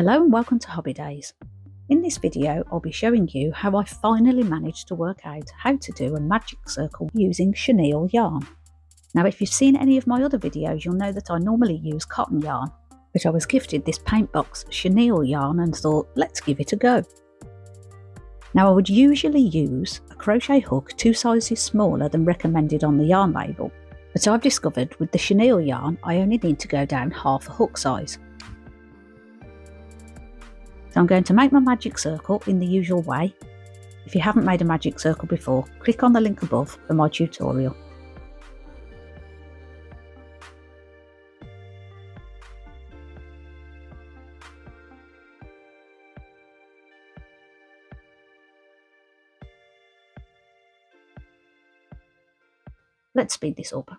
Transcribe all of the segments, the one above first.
Hello and welcome to Hobby Days. In this video I'll be showing you how I finally managed to work out how to do a magic circle using chenille yarn. Now if you've seen any of my other videos you'll know that I normally use cotton yarn, but I was gifted this paint box chenille yarn and thought let's give it a go. Now I would usually use a crochet hook 2 sizes smaller than recommended on the yarn label, but I've discovered with the chenille yarn I only need to go down half a hook size. So I'm going to make my magic circle in the usual way. If you haven't made a magic circle before, click on the link above for my tutorial. Let's speed this up.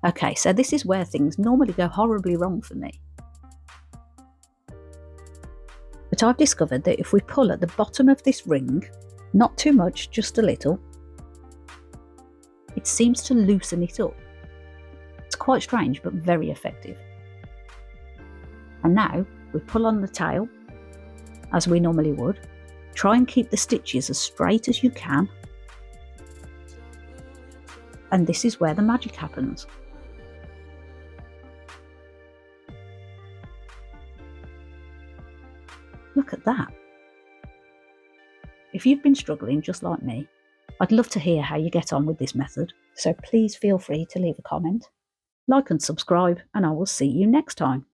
Okay, so this is where things normally go horribly wrong for me. But I've discovered that if we pull at the bottom of this ring, not too much, just a little, it seems to loosen it up. It's quite strange, but very effective. And now we pull on the tail, as we normally would. Try and keep the stitches as straight as you can. And this is where the magic happens. Look at that. If you've been struggling just like me, I'd love to hear how you get on with this method, so please feel free to leave a comment, like and subscribe, and I will see you next time.